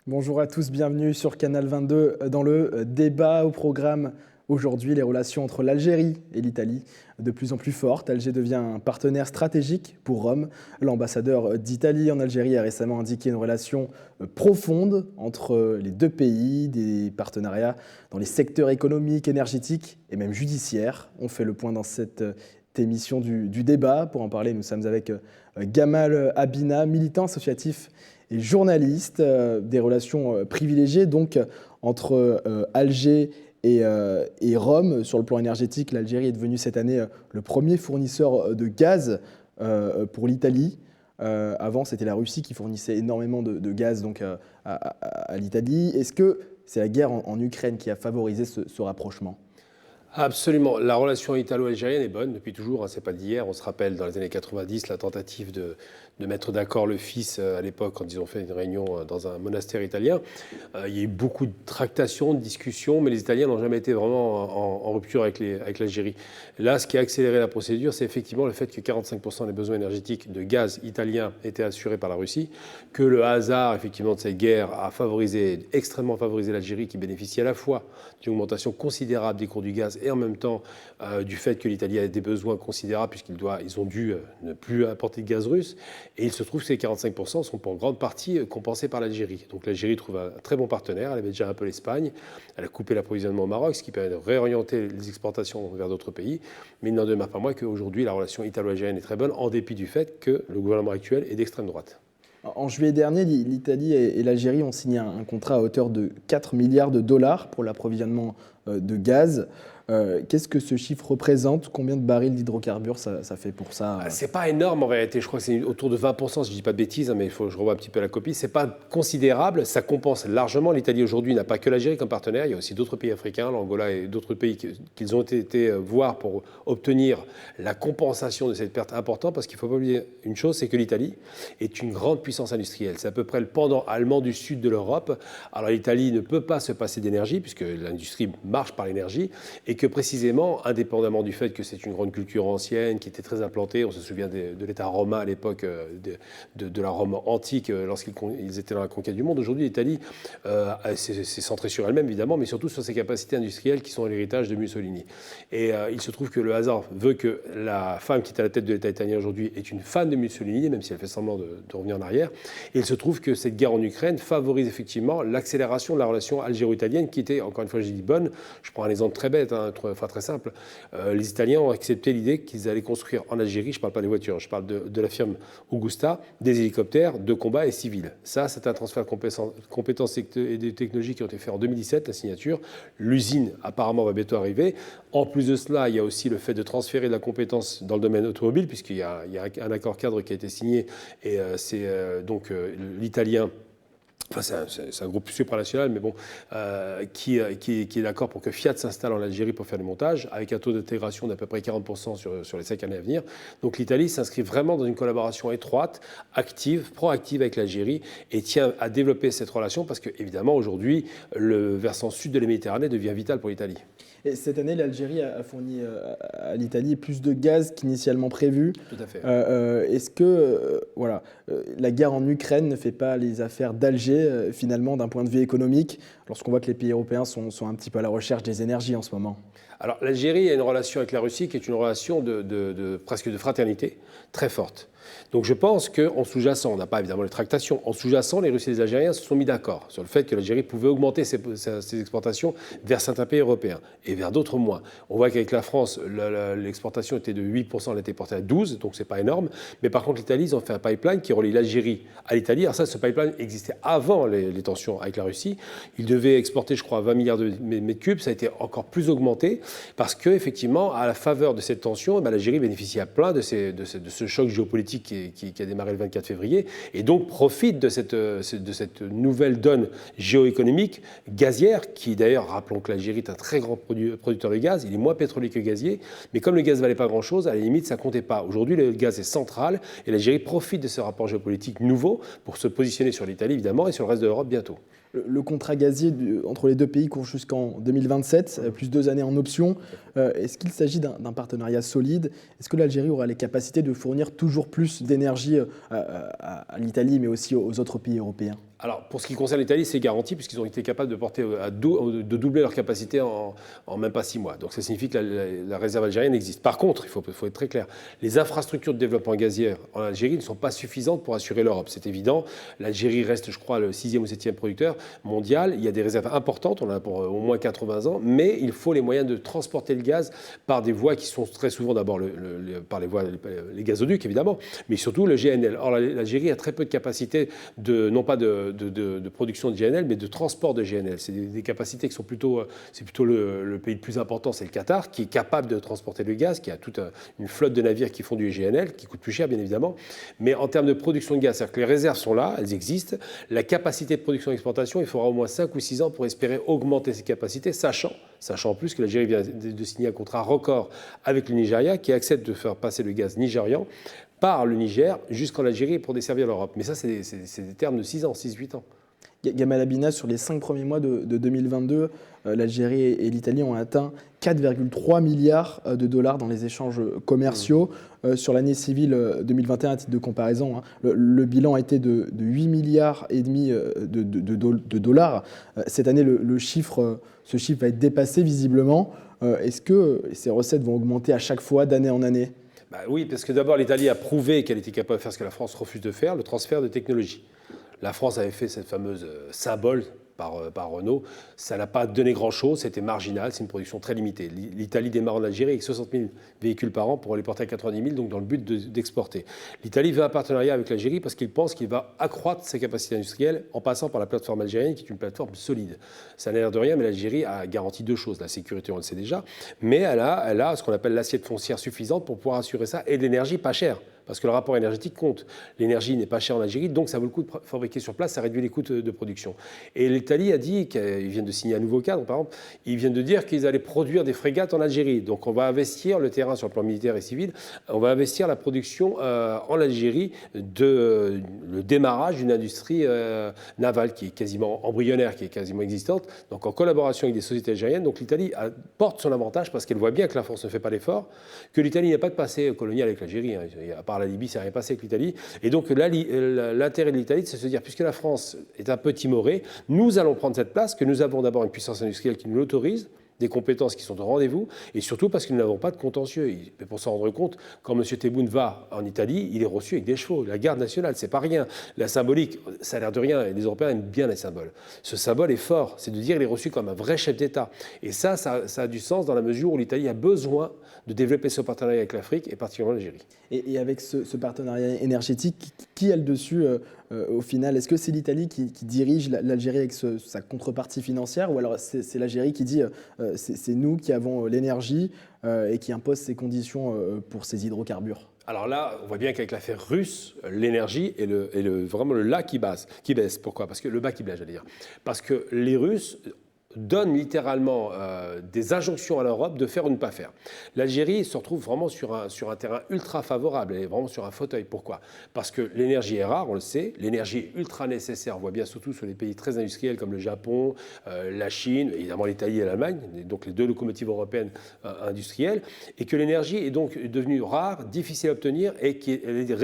Bonjour à tous, bienvenue sur Canal 22 dans le débat au programme. Aujourd'hui, les relations entre l'Algérie et l'Italie de plus en plus fortes. Alger devient un partenaire stratégique pour Rome. L'ambassadeur d'Italie en Algérie a récemment indiqué une relation profonde entre les deux pays, des partenariats dans les secteurs économiques, énergétiques et même judiciaires. On fait le point dans cette émission du débat. Pour en parler, nous sommes avec Gamal Abina, militant associatif et journaliste, des relations privilégiées donc entre Alger et Rome. Sur le plan énergétique, l'Algérie est devenue cette année le premier fournisseur de gaz pour l'Italie. Avant, c'était la Russie qui fournissait énormément de gaz donc, à l'Italie. Est-ce que c'est la guerre en Ukraine qui a favorisé ce rapprochement ? Absolument. La relation italo-algérienne est bonne depuis toujours, hein, c'est pas d'hier. On se rappelle dans les années 90 la tentative de mettre d'accord le fils à l'époque quand ils ont fait une réunion dans un monastère italien. Il y a eu beaucoup de tractations, de discussions, mais les Italiens n'ont jamais été vraiment en rupture avec l'Algérie. Là, ce qui a accéléré la procédure, c'est effectivement le fait que 45% des besoins énergétiques de gaz italien étaient assurés par la Russie, que le hasard effectivement de cette guerre a extrêmement favorisé l'Algérie qui bénéficie à la fois d'une augmentation considérable des cours du gaz et en même temps du fait que l'Italie a des besoins considérables puisqu'ils ont dû ne plus importer de gaz russe. Et il se trouve que ces 45% sont pour grande partie compensés par l'Algérie. Donc l'Algérie trouve un très bon partenaire. Elle avait déjà un peu l'Espagne. Elle a coupé l'approvisionnement au Maroc, ce qui permet de réorienter les exportations vers d'autres pays. Mais il n'en demeure pas moins qu'aujourd'hui, la relation italo-algérienne est très bonne, en dépit du fait que le gouvernement actuel est d'extrême droite. En juillet dernier, l'Italie et l'Algérie ont signé un contrat à hauteur de 4 milliards de dollars pour l'approvisionnement de gaz. Qu'est-ce que ce chiffre représente? Combien de barils d'hydrocarbures ça fait pour ça? C'est pas énorme en réalité, je crois que c'est autour de 20%, si je dis pas de bêtises, hein, mais il faut que je revoie un petit peu la copie. C'est pas considérable, ça compense largement. L'Italie aujourd'hui n'a pas que l'Algérie comme partenaire, il y a aussi d'autres pays africains, l'Angola et d'autres pays qu'ils ont été voir pour obtenir la compensation de cette perte importante, parce qu'il ne faut pas oublier une chose, c'est que l'Italie est une grande puissance industrielle. C'est à peu près le pendant allemand du sud de l'Europe. Alors l'Italie ne peut pas se passer d'énergie, puisque l'industrie marche par l'énergie, et que précisément, indépendamment du fait que c'est une grande culture ancienne, qui était très implantée, on se souvient de l'État romain à l'époque, de la Rome antique, lorsqu'ils étaient dans la conquête du monde. Aujourd'hui, l'Italie s'est centrée sur elle-même, évidemment, mais surtout sur ses capacités industrielles qui sont l'héritage de Mussolini. Et il se trouve que le hasard veut que la femme qui est à la tête de l'État italien aujourd'hui est une fan de Mussolini, même si elle fait semblant de revenir en arrière. Et il se trouve que cette guerre en Ukraine favorise effectivement l'accélération de la relation algéro-italienne, qui était, encore une fois, je dis bonne. Je prends un exemple très bête, très simple. Les Italiens ont accepté l'idée qu'ils allaient construire en Algérie, je ne parle pas des voitures, je parle de la firme Augusta, des hélicoptères de combat et civils. Ça, c'est un transfert de compétences et de technologies qui ont été faits en 2017, la signature. L'usine, apparemment, va bientôt arriver. En plus de cela, il y a aussi le fait de transférer de la compétence dans le domaine automobile, puisqu'il y a un accord cadre qui a été signé, et c'est donc l'italien. Enfin, c'est un groupe supranational, mais bon, qui est d'accord pour que Fiat s'installe en Algérie pour faire le montage, avec un taux d'intégration d'à peu près 40% sur les 5 années à venir. Donc l'Italie s'inscrit vraiment dans une collaboration étroite, active, proactive avec l'Algérie, et tient à développer cette relation parce que, évidemment, aujourd'hui, le versant sud de la Méditerranée devient vital pour l'Italie. Et cette année, l'Algérie a fourni à l'Italie plus de gaz qu'initialement prévu. Tout à fait. Est-ce que la guerre en Ukraine ne fait pas les affaires d'Alger, finalement, d'un point de vue économique, lorsqu'on voit que les pays européens sont un petit peu à la recherche des énergies en ce moment? Alors l'Algérie a une relation avec la Russie qui est une relation presque de fraternité très forte. Donc je pense qu'en sous-jacent, on n'a pas évidemment les tractations, en sous-jacent, les Russes et les Algériens se sont mis d'accord sur le fait que l'Algérie pouvait augmenter ses exportations vers certains pays européens et vers d'autres moins. On voit qu'avec la France, l'exportation était de 8%, elle a été portée à 12%, donc c'est pas énorme. Mais par contre, l'Italie, ils ont fait un pipeline qui relie l'Algérie à l'Italie. Alors ça, ce pipeline existait avant les tensions avec la Russie. Il devait exporter, je crois, 20 milliards de mètres cubes. Ça a été encore plus augmenté parce qu'effectivement, à la faveur de cette tension, l'Algérie bénéficie à plein de ce choc géopolitique qui a démarré le 24 février, et donc profite de cette nouvelle donne géoéconomique gazière, qui d'ailleurs, rappelons que l'Algérie est un très grand producteur de gaz, il est moins pétrolier que gazier, mais comme le gaz ne valait pas grand-chose, à la limite, ça ne comptait pas. Aujourd'hui, le gaz est central, et l'Algérie profite de ce rapport géopolitique nouveau pour se positionner sur l'Italie, évidemment, et sur le reste de l'Europe bientôt. Le contrat gazier entre les deux pays court jusqu'en 2027, plus 2 années en option. Est-ce qu'il s'agit d'un partenariat solide? Est-ce que l'Algérie aura les capacités de fournir toujours plus d'énergie à l'Italie, mais aussi aux autres pays européens? Alors, pour ce qui concerne l'Italie, c'est garanti puisqu'ils ont été capables de doubler leur capacité en même pas 6 mois. Donc, ça signifie que la réserve algérienne existe. Par contre, il faut être très clair, les infrastructures de développement gazier en Algérie ne sont pas suffisantes pour assurer l'Europe. C'est évident. L'Algérie reste, je crois, le 6e ou 7e producteur mondial. Il y a des réserves importantes, on en a pour au moins 80 ans, mais il faut les moyens de transporter le gaz par des voies qui sont très souvent d'abord par les gazoducs, évidemment, mais surtout le GNL. Or, l'Algérie a très peu de capacité non pas de production de GNL, mais de transport de GNL. C'est des capacités qui sont plutôt le pays le plus important, c'est le Qatar, qui est capable de transporter le gaz, qui a toute une flotte de navires qui font du GNL, qui coûte plus cher, bien évidemment. Mais en termes de production de gaz, c'est-à-dire que les réserves sont là, elles existent. La capacité de production et d'exportation, il faudra au moins 5 ou 6 ans pour espérer augmenter ces capacités, sachant en plus que l'Algérie vient de signer un contrat record avec le Nigeria, qui accepte de faire passer le gaz nigérian par le Niger jusqu'en Algérie pour desservir l'Europe. Mais ça, c'est des termes de 6 ans, 6-8 ans. Gamal Abina, sur les 5 premiers mois de 2022, l'Algérie et l'Italie ont atteint 4,3 milliards de dollars dans les échanges commerciaux. Sur l'année civile 2021, à titre de comparaison, le bilan était de 8 milliards et demi de dollars. Cette année, ce chiffre va être dépassé visiblement. Est-ce que ces recettes vont augmenter à chaque fois, d'année en année ? Oui, parce que d'abord, l'Italie a prouvé qu'elle était capable de faire ce que la France refuse de faire, le transfert de technologie. La France avait fait cette fameuse symbole par Renault. Ça n'a pas donné grand-chose, c'était marginal, c'est une production très limitée. L'Italie démarre en Algérie avec 60 000 véhicules par an pour les porter à 90 000, donc dans le but d'exporter. L'Italie veut un partenariat avec l'Algérie parce qu'il pense qu'il va accroître ses capacités industrielles en passant par la plateforme algérienne, qui est une plateforme solide. Ça n'a l'air de rien, mais l'Algérie a garanti 2 choses. La sécurité, on le sait déjà, mais elle a ce qu'on appelle l'assiette foncière suffisante pour pouvoir assurer ça, et de l'énergie pas chère. Parce que le rapport énergétique compte. L'énergie n'est pas chère en Algérie, donc ça vaut le coup de fabriquer sur place, ça réduit les coûts de production. Et l'Italie a dit qu'ils viennent de signer un nouveau cadre, par exemple, ils viennent de dire qu'ils allaient produire des frégates en Algérie. Donc on va investir le terrain sur le plan militaire et civil, on va investir la production en Algérie, le démarrage d'une industrie navale qui est quasiment embryonnaire, qui est quasiment existante, donc en collaboration avec des sociétés algériennes. Donc l'Italie porte son avantage parce qu'elle voit bien que la France ne fait pas l'effort, que l'Italie n'a pas de passé colonial avec l'Algérie, à part la Libye, ça n'a rien passé avec l'Italie. Et donc l'intérêt de l'Italie, c'est de se dire, puisque la France est un peu timorée, nous allons prendre cette place, que nous avons d'abord une puissance industrielle qui nous l'autorise, des compétences qui sont au rendez-vous, et surtout parce que nous n'avons pas de contentieux. Et pour s'en rendre compte, quand M. Tebboune va en Italie, il est reçu avec des chevaux. La garde nationale, c'est pas rien. La symbolique, ça a l'air de rien, et les Européens aiment bien les symboles. Ce symbole est fort, c'est de dire qu'il est reçu comme un vrai chef d'État. Et ça a du sens dans la mesure où l'Italie a besoin de développer ce partenariat avec l'Afrique, et particulièrement l'Algérie. Et avec ce partenariat énergétique, qui a le dessus au final? Est-ce que c'est l'Italie qui dirige l'Algérie avec sa contrepartie financière, ou alors c'est l'Algérie qui dit c'est nous qui avons l'énergie et qui impose ces conditions pour ces hydrocarbures? Alors là, on voit bien qu'avec l'affaire russe, l'énergie est vraiment le là qui baisse. Pourquoi? Parce que le bas qui blesse, j'allais dire. Parce que les Russes donne littéralement des injonctions à l'Europe de faire ou ne pas faire. L'Algérie se retrouve vraiment sur un terrain ultra favorable, elle est vraiment sur un fauteuil. Pourquoi? Parce que l'énergie est rare, on le sait, l'énergie est ultra nécessaire, on voit bien surtout sur les pays très industriels comme le Japon, la Chine, évidemment l'Italie et l'Allemagne, donc les 2 locomotives européennes industrielles, et que l'énergie est donc devenue rare, difficile à obtenir, et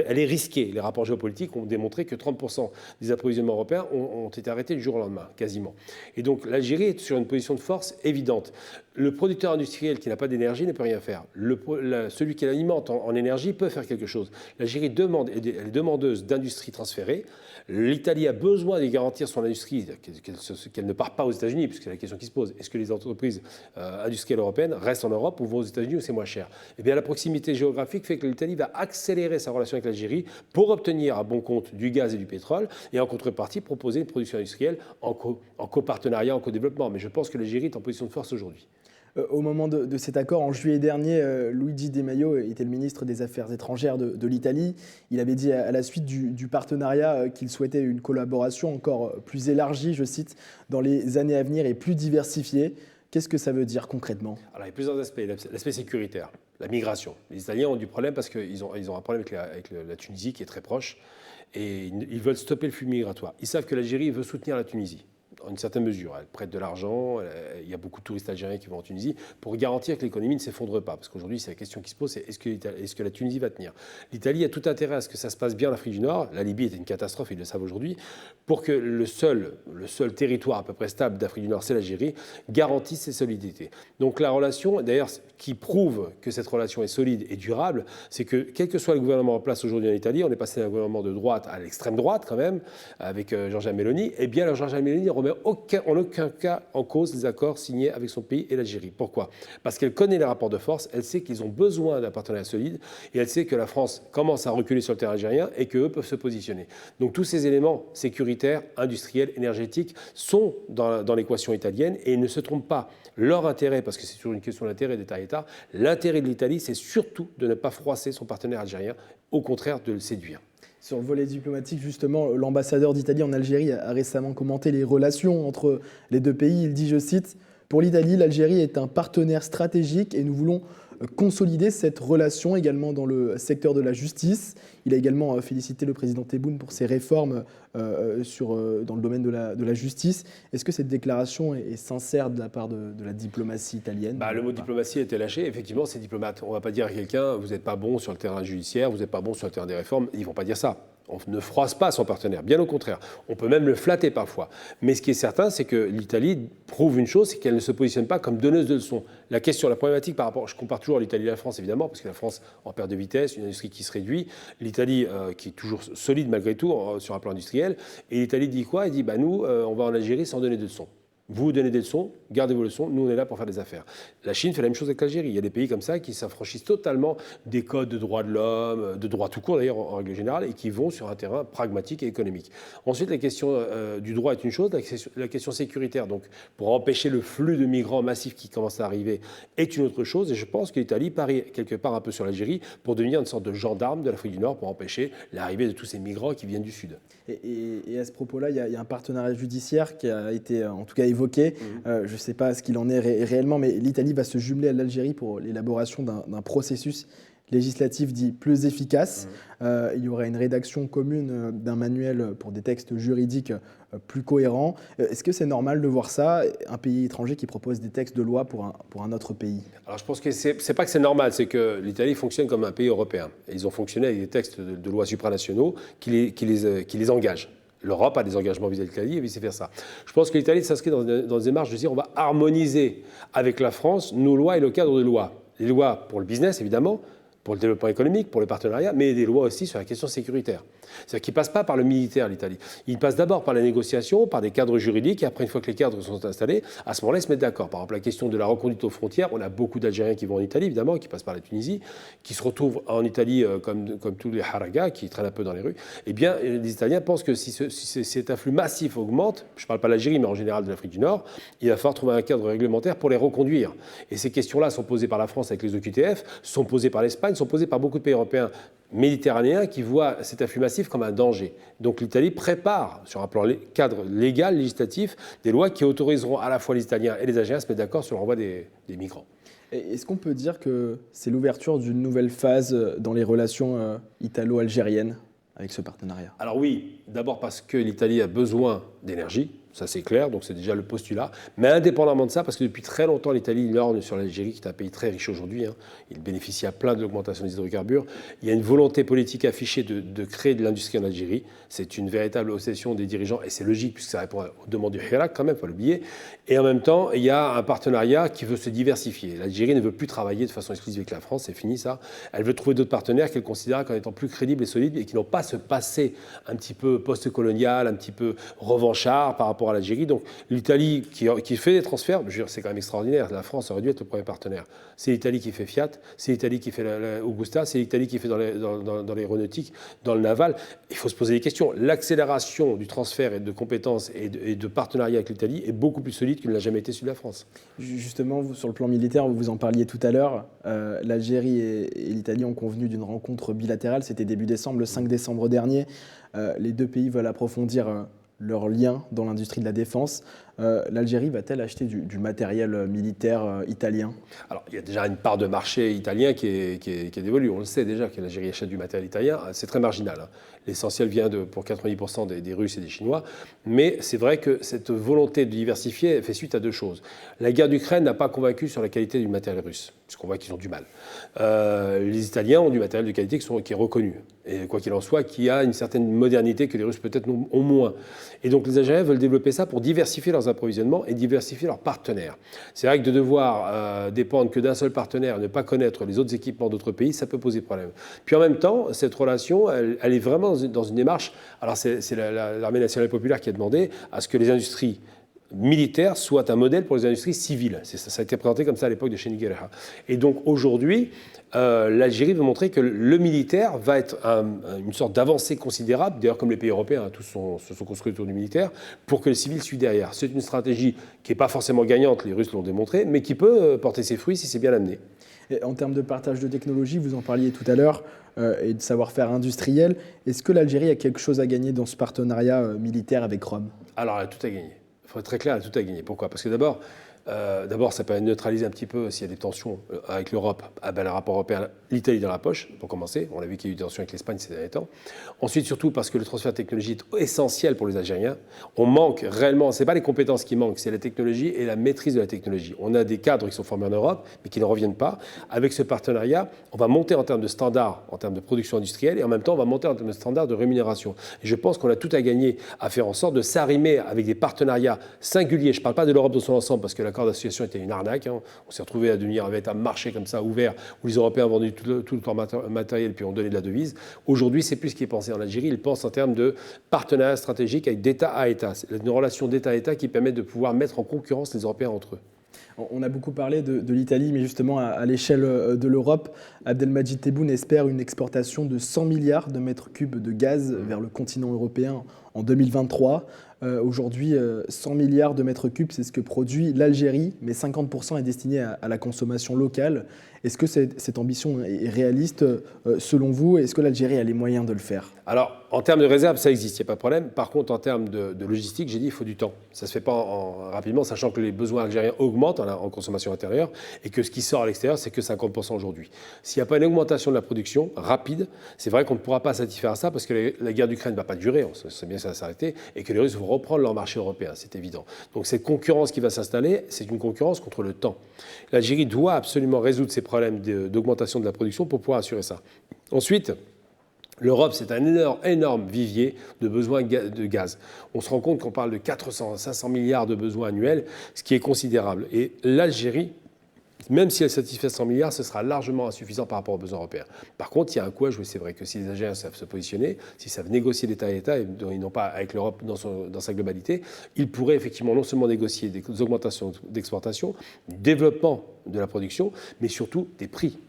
elle est risquée. Les rapports géopolitiques ont démontré que 30% des approvisionnements européens ont été arrêtés du jour au lendemain, quasiment. Et donc l'Algérie est sur une position de force évidente. Le producteur industriel qui n'a pas d'énergie ne peut rien faire. Celui qui l'alimente en énergie peut faire quelque chose. L'Algérie elle est demandeuse d'industrie transférée. L'Italie a besoin de garantir son industrie, qu'elle ne part pas aux États-Unis, puisque c'est la question qui se pose. Est-ce que les entreprises industrielles européennes restent en Europe ou vont aux États-Unis où c'est moins cher? Eh bien, la proximité géographique fait que l'Italie va accélérer sa relation avec l'Algérie pour obtenir à bon compte du gaz et du pétrole, et en contrepartie proposer une production industrielle en copartenariat, en co-développement. Mais je pense que l'Algérie est en position de force aujourd'hui. Au moment de cet accord, en juillet dernier, Luigi Di Maio était le ministre des Affaires étrangères de l'Italie. Il avait dit à la suite du partenariat qu'il souhaitait une collaboration encore plus élargie, je cite, dans les années à venir et plus diversifiée. Qu'est-ce que ça veut dire concrètement? Alors, il y a plusieurs aspects. L'aspect sécuritaire, la migration. Les Italiens ont du problème parce qu'ils ont un problème avec la Tunisie qui est très proche, et ils veulent stopper le flux migratoire. Ils savent que l'Algérie veut soutenir la Tunisie. une certaine mesure. Elle prête de l'argent, il y a beaucoup de touristes algériens qui vont en Tunisie pour garantir que l'économie ne s'effondre pas. Parce qu'aujourd'hui, c'est la question qui se pose, c'est est-ce que la Tunisie va tenir? L'Italie a tout intérêt à ce que ça se passe bien en Afrique du Nord. La Libye était une catastrophe, ils le savent aujourd'hui. Pour que le seul territoire à peu près stable d'Afrique du Nord, c'est l'Algérie, garantisse ses solidités. Donc la relation, d'ailleurs, qui prouve que cette relation est solide et durable, c'est que quel que soit le gouvernement en place aujourd'hui en Italie, on est passé d'un gouvernement de droite à l'extrême droite quand même, avec Giorgia Meloni, et bien Giorgia Meloni ne remet en aucun cas en cause les accords signés avec son pays et l'Algérie. Pourquoi? Parce qu'elle connaît les rapports de force, elle sait qu'ils ont besoin d'un partenariat solide, et elle sait que la France commence à reculer sur le terrain algérien et qu'eux peuvent se positionner. Donc tous ces éléments sécuritaires, industriels, énergétiques sont dans l'équation italienne, et ils ne se trompent pas. Leur intérêt, parce que c'est toujours une question d'intérêt d'État-État, l'intérêt de l'Italie, c'est surtout de ne pas froisser son partenaire algérien, au contraire de le séduire. Sur le volet diplomatique, justement, l'ambassadeur d'Italie en Algérie a récemment commenté les relations entre les deux pays. Il dit, je cite, « Pour l'Italie, l'Algérie est un partenaire stratégique et nous voulons consolider cette relation également dans le secteur de la justice. » Il a également félicité le président Tebboune pour ses réformes dans le domaine de la justice. Est-ce que cette déclaration est sincère de la part de la diplomatie italienne? Le mot diplomatie a été lâché. Effectivement, c'est diplomate. On ne va pas dire à quelqu'un, vous n'êtes pas bon sur le terrain judiciaire, vous n'êtes pas bon sur le terrain des réformes. Ils ne vont pas dire ça. On ne froisse pas son partenaire, bien au contraire. On peut même le flatter parfois. Mais ce qui est certain, c'est que l'Italie prouve une chose, c'est qu'elle ne se positionne pas comme donneuse de leçons. La problématique par rapport, je compare toujours l'Italie et la France évidemment, parce que la France en perd de vitesse, une industrie qui se réduit, l'Italie qui est toujours solide malgré tout sur un plan industriel, et l'Italie dit quoi? Elle dit, nous, on va en Algérie sans donner de leçons. Vous donnez des leçons, gardez vos leçons, nous on est là pour faire des affaires. La Chine fait la même chose avec l'Algérie. Il y a des pays comme ça qui s'affranchissent totalement des codes de droits de l'homme, de droits tout court d'ailleurs en règle générale, et qui vont sur un terrain pragmatique et économique. Ensuite, la question du droit est une chose, la question sécuritaire, donc pour empêcher le flux de migrants massifs qui commence à arriver, est une autre chose. Et je pense que l'Italie parie quelque part un peu sur l'Algérie pour devenir une sorte de gendarme de l'Afrique du Nord pour empêcher l'arrivée de tous ces migrants qui viennent du Sud. Et à ce propos-là, il y a un partenariat judiciaire qui a été en tout cas évoqué. Je ne sais pas ce qu'il en est réellement, mais l'Italie va se jumeler à l'Algérie pour l'élaboration d'un processus législatif dit plus efficace. Il y aurait une rédaction commune d'un manuel pour des textes juridiques plus cohérents. Est-ce que c'est normal de voir ça, un pays étranger qui propose des textes de loi pour un autre pays? Alors je pense que c'est pas que c'est normal, c'est que l'Italie fonctionne comme un pays européen. Et ils ont fonctionné avec des textes de loi supranationaux qui les engagent. L'Europe a des engagements vis-à-vis de l'Italie et vice-versa. Je pense que l'Italie s'inscrit dans une démarche de dire on va harmoniser avec la France nos lois et le cadre de loi. Les lois pour le business, évidemment, pour le développement économique, pour les partenariats, mais des lois aussi sur la question sécuritaire. C'est-à-dire qu'ils ne passent pas par le militaire, l'Italie. Ils passent d'abord par la négociation, par des cadres juridiques, et après, une fois que les cadres sont installés, à ce moment-là, ils se mettent d'accord. Par exemple, la question de la reconduite aux frontières, on a beaucoup d'Algériens qui vont en Italie, évidemment, qui passent par la Tunisie, qui se retrouvent en Italie comme tous les haragas, qui traînent un peu dans les rues. Eh bien, les Italiens pensent que si cet afflux massif augmente, je ne parle pas de l'Algérie, mais en général de l'Afrique du Nord, il va falloir trouver un cadre réglementaire pour les reconduire. Et ces questions-là sont posées par la France avec les OQTF, sont posées par l'Espagne, sont posées par beaucoup de pays européens méditerranéens qui voient cet afflux massif comme un danger. Donc l'Italie prépare, sur un plan cadre légal, législatif, des lois qui autoriseront à la fois les Italiens et les Algériens à se mettre d'accord sur l'envoi des migrants. Est-ce qu'on peut dire que c'est l'ouverture d'une nouvelle phase dans les relations italo-algériennes avec ce partenariat? Alors oui, d'abord parce que l'Italie a besoin d'énergie, ça c'est clair, donc c'est déjà le postulat. Mais indépendamment de ça, parce que depuis très longtemps, l'Italie lorgne sur l'Algérie, qui est un pays très riche aujourd'hui, il bénéficie à plein de l'augmentation des hydrocarbures. Il y a une volonté politique affichée de créer de l'industrie en Algérie. C'est une véritable obsession des dirigeants, et c'est logique, puisque ça répond aux demandes du Hirak quand même, il faut l'oublier. Et en même temps, il y a un partenariat qui veut se diversifier. L'Algérie ne veut plus travailler de façon exclusive avec la France, c'est fini ça. Elle veut trouver d'autres partenaires qu'elle considère comme étant plus crédibles et solides, et qui n'ont pas ce passé un petit peu post-colonial, un petit peu revanchard par rapport à l'Algérie. Donc l'Italie qui fait des transferts, c'est quand même extraordinaire. La France aurait dû être le premier partenaire. C'est l'Italie qui fait Fiat, c'est l'Italie qui fait Augusta, c'est l'Italie qui fait dans l'aéronautique, dans le naval. Il faut se poser des questions. L'accélération du transfert et de compétences et de partenariat avec l'Italie est beaucoup plus solide qu'il ne l'a jamais été celui de la France. Justement, sur le plan militaire, vous en parliez tout à l'heure, l'Algérie et l'Italie ont convenu d'une rencontre bilatérale, c'était début décembre, le 5 décembre dernier. Les deux pays veulent approfondir leurs liens dans l'industrie de la défense. l'Algérie va-t-elle acheter du matériel militaire italien? Alors, il y a déjà une part de marché italien qui est dévolue. On le sait déjà que l'Algérie achète du matériel italien. C'est très marginal, hein. L'essentiel vient pour 90% des Russes et des Chinois. Mais c'est vrai que cette volonté de diversifier fait suite à deux choses. La guerre d'Ukraine n'a pas convaincu sur la qualité du matériel russe, puisqu'on voit qu'ils ont du mal. Les Italiens ont du matériel de qualité qui est reconnu. Et quoi qu'il en soit, qui a une certaine modernité que les Russes peut-être ont moins. Et donc les Algériens veulent développer ça pour diversifier leurs approvisionnements et diversifier leurs partenaires. C'est vrai que de devoir dépendre que d'un seul partenaire, ne pas connaître les autres équipements d'autres pays, ça peut poser problème. Puis en même temps, cette relation, elle est vraiment dans une démarche. Alors c'est l'armée nationale populaire qui a demandé à ce que les industries militaires soient un modèle pour les industries civiles. Ça a été présenté comme ça à l'époque de Chéni-Guerra. Et donc aujourd'hui, l'Algérie veut montrer que le militaire va être une sorte d'avancée considérable, d'ailleurs comme les pays européens, tous se sont construits autour du militaire, pour que les civils suivent derrière. C'est une stratégie qui n'est pas forcément gagnante, les Russes l'ont démontré, mais qui peut porter ses fruits si c'est bien amené. Et en termes de partage de technologie, vous en parliez tout à l'heure, et de savoir-faire industriel, est-ce que l'Algérie a quelque chose à gagner dans ce partenariat militaire avec Rome? Alors elle a tout à gagner. Il faut être très clair, elle a tout à gagner. Pourquoi? Parce que d'abord, ça peut neutraliser un petit peu s'il y a des tensions avec l'Europe. Le rapport européen, l'Italie dans la poche, pour commencer. On a vu qu'il y a eu des tensions avec l'Espagne ces derniers temps. Ensuite, surtout parce que le transfert de technologie est essentiel pour les Algériens. On manque réellement, ce n'est pas les compétences qui manquent, c'est la technologie et la maîtrise de la technologie. On a des cadres qui sont formés en Europe, mais qui ne reviennent pas. Avec ce partenariat, on va monter en termes de standards, en termes de production industrielle, et en même temps, on va monter en termes de standards de rémunération. Et je pense qu'on a tout à gagner à faire en sorte de s'arrimer avec des partenariats singuliers. Je ne parle pas de l'Europe dans son ensemble, parce que l'accord d'association était une arnaque. Hein. On s'est retrouvé à devenir avec un marché comme ça ouvert où les Européens vendaient tout leur matériel puis ont donné de la devise. Aujourd'hui, c'est plus ce qui est pensé en Algérie. Ils pensent en termes de partenariat stratégique avec d'État à État. C'est une relation d'État à État qui permet de pouvoir mettre en concurrence les Européens entre eux. On a beaucoup parlé de l'Italie, mais justement à l'échelle de l'Europe, Abdelmadjid Tebboune espère une exportation de 100 milliards de mètres cubes de gaz vers le continent européen en 2023. Aujourd'hui, 100 milliards de mètres cubes, c'est ce que produit l'Algérie, mais 50% est destiné à la consommation locale. Est-ce que cette ambition est réaliste selon vous? Est-ce que l'Algérie a les moyens de le faire? Alors, en termes de réserve, ça existe, il n'y a pas de problème. Par contre, en termes de logistique, j'ai dit il faut du temps. Ça ne se fait pas rapidement, sachant que les besoins algériens augmentent en consommation intérieure et que ce qui sort à l'extérieur, c'est que 50% aujourd'hui. S'il n'y a pas une augmentation de la production rapide, c'est vrai qu'on ne pourra pas satisfaire à ça parce que la guerre d'Ukraine ne va pas durer, on sait bien que ça va s'arrêter, et que les Russes vont reprendre leur marché européen, c'est évident. Donc cette concurrence qui va s'installer, c'est une concurrence contre le temps. L'Algérie doit absolument résoudre ces problèmes d'augmentation de la production pour pouvoir assurer ça. Ensuite, l'Europe, c'est un énorme vivier de besoins de gaz. On se rend compte qu'on parle de 400, 500 milliards de besoins annuels, ce qui est considérable. Et l'Algérie, même si elle satisfait 100 milliards, ce sera largement insuffisant par rapport aux besoins européens. Par contre, il y a un coup à jouer. C'est vrai que si les Algériens savent se positionner, s'ils savent négocier d'État à État, et non pas avec l'Europe dans sa globalité, ils pourraient effectivement non seulement négocier des augmentations d'exportation, du développement de la production, mais surtout des prix.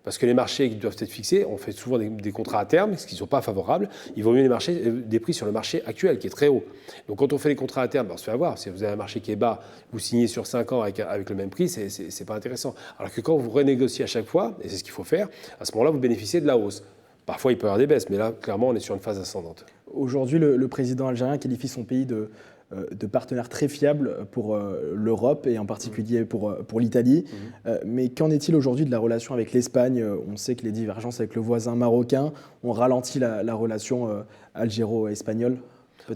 Parce que les marchés qui doivent être fixés, on fait souvent des contrats à terme, ce qui ne sont pas favorables. Il vaut mieux des prix sur le marché actuel, qui est très haut. Donc quand on fait les contrats à terme, on se fait avoir. Si vous avez un marché qui est bas, vous signez sur 5 ans avec le même prix, ce n'est pas intéressant. Alors que quand vous renégociez à chaque fois, et c'est ce qu'il faut faire, à ce moment-là, vous bénéficiez de la hausse. Parfois, il peut y avoir des baisses, mais là, clairement, on est sur une phase ascendante. Aujourd'hui, le président algérien qualifie son pays de partenaires très fiables pour l'Europe et en particulier pour l'Italie. Mais qu'en est-il aujourd'hui de la relation avec l'Espagne? On sait que les divergences avec le voisin marocain ont ralenti la relation algéro-espagnole.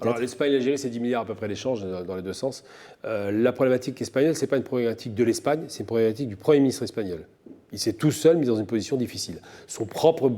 Alors l'Espagne et l'Algérie, c'est 10 milliards à peu près d'échanges dans les deux sens. La problématique espagnole, ce n'est pas une problématique de l'Espagne, c'est une problématique du Premier ministre espagnol. Il s'est tout seul mis dans une position difficile. Son propre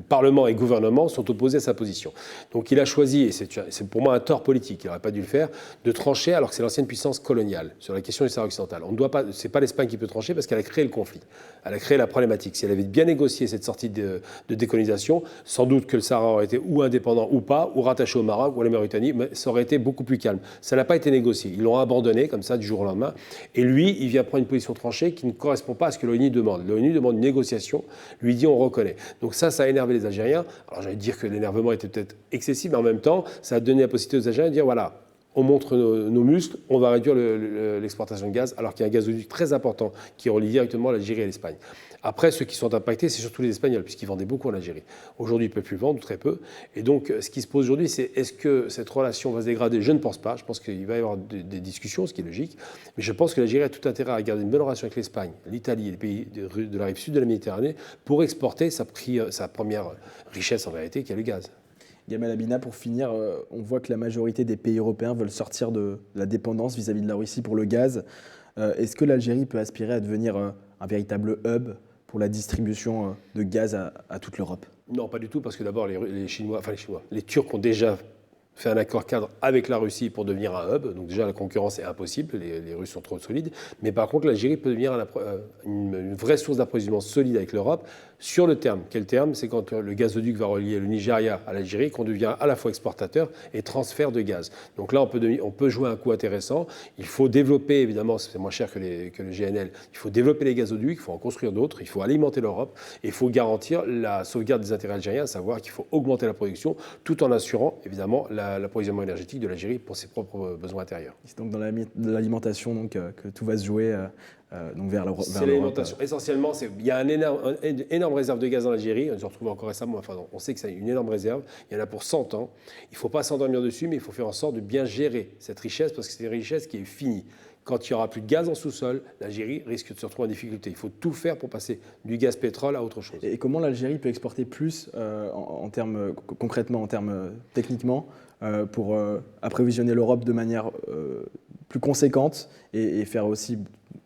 Parlement et gouvernement sont opposés à sa position. Donc il a choisi, et c'est pour moi un tort politique, il n'aurait pas dû le faire, de trancher alors que c'est l'ancienne puissance coloniale sur la question du Sahara occidental. Ce n'est pas l'Espagne qui peut trancher parce qu'elle a créé le conflit, elle a créé la problématique. Si elle avait bien négocié cette sortie de décolonisation, sans doute que le Sahara aurait été ou indépendant ou pas, ou rattaché au Maroc ou à la Mauritanie, mais ça aurait été beaucoup plus calme. Ça n'a pas été négocié. Ils l'ont abandonné comme ça du jour au lendemain. Et lui, il vient prendre une position tranchée qui ne correspond pas à ce que l'ONU demande. L'ONU demande une négociation, lui dit on reconnaît. Donc ça a énervé les Algériens. Alors j'allais dire que l'énervement était peut-être excessif, mais en même temps, ça a donné la possibilité aux Algériens de dire voilà, on montre nos muscles, on va réduire l'exportation de gaz, alors qu'il y a un gazoduc très important qui relie directement l'Algérie et l'Espagne. Après, ceux qui sont impactés, c'est surtout les Espagnols, puisqu'ils vendaient beaucoup en Algérie. Aujourd'hui, ils ne peuvent plus vendre, ou très peu. Et donc, ce qui se pose aujourd'hui, c'est est-ce que cette relation va se dégrader? Je ne pense pas. Je pense qu'il va y avoir des discussions, ce qui est logique. Mais je pense que l'Algérie a tout intérêt à garder une bonne relation avec l'Espagne, l'Italie et les pays de la rive sud de la Méditerranée pour exporter sa première richesse, en vérité, qui est le gaz. Gamal Abina, pour finir, on voit que la majorité des pays européens veulent sortir de la dépendance vis-à-vis de la Russie pour le gaz. Est-ce que l'Algérie peut aspirer à devenir un véritable hub pour la distribution de gaz à toute l'Europe? Non, pas du tout, parce que d'abord, les Turcs ont déjà fait un accord cadre avec la Russie pour devenir un hub. Donc déjà, la concurrence est impossible, les Russes sont trop solides. Mais par contre, l'Algérie peut devenir une vraie source d'approvisionnement solide avec l'Europe. Sur le terme, quel terme? C'est quand le gazoduc va relier le Nigeria à l'Algérie qu'on devient à la fois exportateur et transfert de gaz. Donc là, on peut jouer un coup intéressant. Il faut développer, évidemment, c'est moins cher que le GNL, il faut développer les gazoducs, il faut en construire d'autres, il faut alimenter l'Europe et il faut garantir la sauvegarde des intérêts algériens, à savoir qu'il faut augmenter la production tout en assurant, évidemment, l'approvisionnement énergétique de l'Algérie pour ses propres besoins intérieurs. C'est donc dans l'alimentation que tout va se jouer donc vers l'Europe. C'est l'alimentation. Essentiellement, il y a une énorme réserve de gaz dans l'Algérie. On se retrouve encore récemment. Enfin, on sait que c'est une énorme réserve. Il y en a pour 100 ans. Il ne faut pas s'endormir dessus, mais il faut faire en sorte de bien gérer cette richesse parce que c'est une richesse qui est finie. Quand il n'y aura plus de gaz en sous-sol, l'Algérie risque de se retrouver en difficulté. Il faut tout faire pour passer du gaz-pétrole à autre chose. Et comment l'Algérie peut exporter plus en termes, concrètement, en termes techniquement, pour approvisionner l'Europe de manière plus conséquente et faire aussi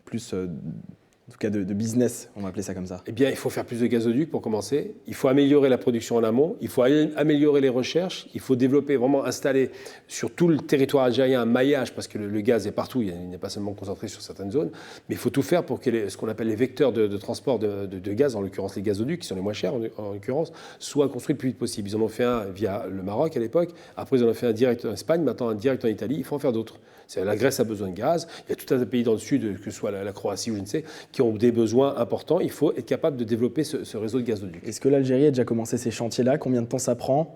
plus, en tout cas de business, on va appeler ça comme ça? Eh bien, il faut faire plus de gazoducs pour commencer. Il faut améliorer la production en amont. Il faut améliorer les recherches. Il faut développer, vraiment installer sur tout le territoire algérien un maillage parce que le gaz est partout. Il n'est pas seulement concentré sur certaines zones. Mais il faut tout faire pour que ce qu'on appelle les vecteurs de transport de gaz, en l'occurrence les gazoducs, qui sont les moins chers en l'occurrence, soient construits le plus vite possible. Ils en ont fait un via le Maroc à l'époque. Après, ils en ont fait un direct en Espagne. Maintenant, un direct en Italie. Il faut en faire d'autres. La Grèce a besoin de gaz. Il y a tout un tas de pays dans le sud, que ce soit la Croatie ou je ne sais, qui ont des besoins importants. Il faut être capable de développer ce réseau de gazoducs. Est-ce que l'Algérie a déjà commencé ces chantiers-là? Combien de temps ça prend?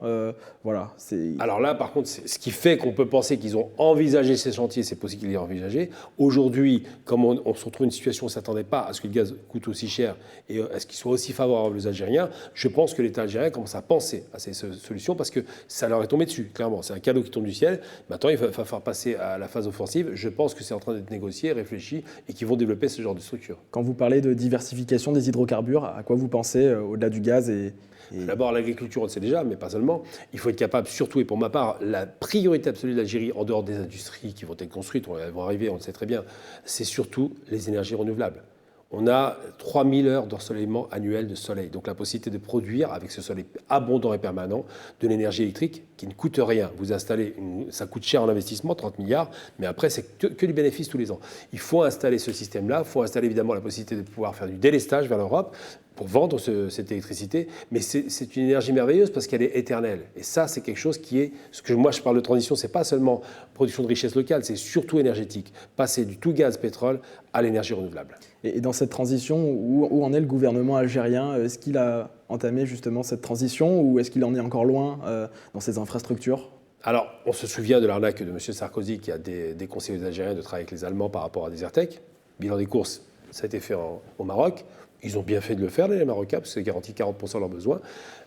Voilà, Alors là, par contre, ce qui fait qu'on peut penser qu'ils ont envisagé ces chantiers, c'est possible qu'ils l'aient envisagé. Aujourd'hui, comme on se retrouve dans une situation où on ne s'attendait pas à ce que le gaz coûte aussi cher et à ce qu'il soit aussi favorable aux Algériens, je pense que l'État algérien commence à penser à ces solutions parce que ça leur est tombé dessus, clairement. C'est un cadeau qui tombe du ciel. Maintenant, il va falloir passer à la phase offensive. Je pense que c'est en train d'être négocié, réfléchi et qu'ils vont développer ce genre de structure. Quand vous parlez de diversification des hydrocarbures, à quoi vous pensez au-delà du gaz D'abord, l'agriculture, on le sait déjà, mais pas seulement. Il faut être capable, surtout, et pour ma part, la priorité absolue de l'Algérie, en dehors des industries qui vont être construites, elles vont arriver, on le sait très bien, c'est surtout les énergies renouvelables. On a 3000 heures d'ensoleillement annuel de soleil. Donc la possibilité de produire, avec ce soleil abondant et permanent, de l'énergie électrique qui ne coûte rien. Vous installez, ça coûte cher en investissement, 30 milliards, mais après, c'est que du bénéfice tous les ans. Il faut installer ce système-là. Il faut installer évidemment la possibilité de pouvoir faire du délestage vers l'Europe pour vendre cette électricité. Mais c'est une énergie merveilleuse parce qu'elle est éternelle. Et ça, c'est quelque chose qui est... Ce que moi, je parle de transition, ce n'est pas seulement production de richesse locale, c'est surtout énergétique. Passer du tout gaz, pétrole à l'énergie renouvelable. Et dans cette transition, où en est le gouvernement algérien? Est-ce qu'il a entamé justement cette transition ou est-ce qu'il en est encore loin dans ses infrastructures? Alors, on se souvient de l'arnaque de M. Sarkozy qui a déconseillé aux Algériens de travailler avec les Allemands par rapport à Desertec. Bilan des courses, ça a été fait au Maroc. Ils ont bien fait de le faire, les Marocains, parce que ça garantit 40% de leurs besoins.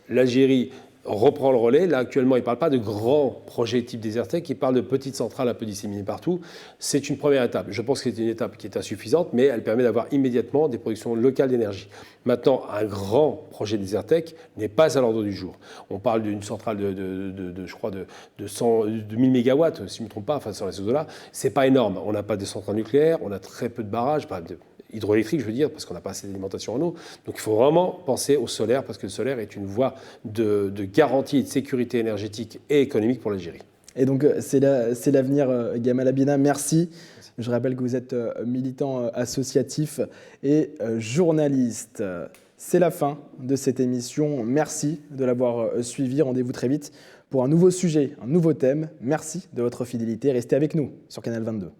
L'Algérie reprend le relais. Là, actuellement, il ne parle pas de grands projets type Desertec, il parle de petites centrales un peu disséminées partout. C'est une première étape. Je pense que c'est une étape qui est insuffisante, mais elle permet d'avoir immédiatement des productions locales d'énergie. Maintenant, un grand projet Desertec n'est pas à l'ordre du jour. On parle d'une centrale je crois, de 1000 mégawatts, si je ne me trompe pas, enfin, sur ces eaux-là. Ce n'est pas énorme. On n'a pas de centrales nucléaires, on a très peu de barrages, hydroélectrique, je veux dire, parce qu'on n'a pas assez d'alimentation en eau. Donc il faut vraiment penser au solaire, parce que le solaire est une voie de garantie et de sécurité énergétique et économique pour l'Algérie. Et donc c'est l'avenir, Gamal Abina. Merci. Je rappelle que vous êtes militant associatif et journaliste. C'est la fin de cette émission. Merci de l'avoir suivi. Rendez-vous très vite pour un nouveau sujet, un nouveau thème. Merci de votre fidélité. Restez avec nous sur Canal 22.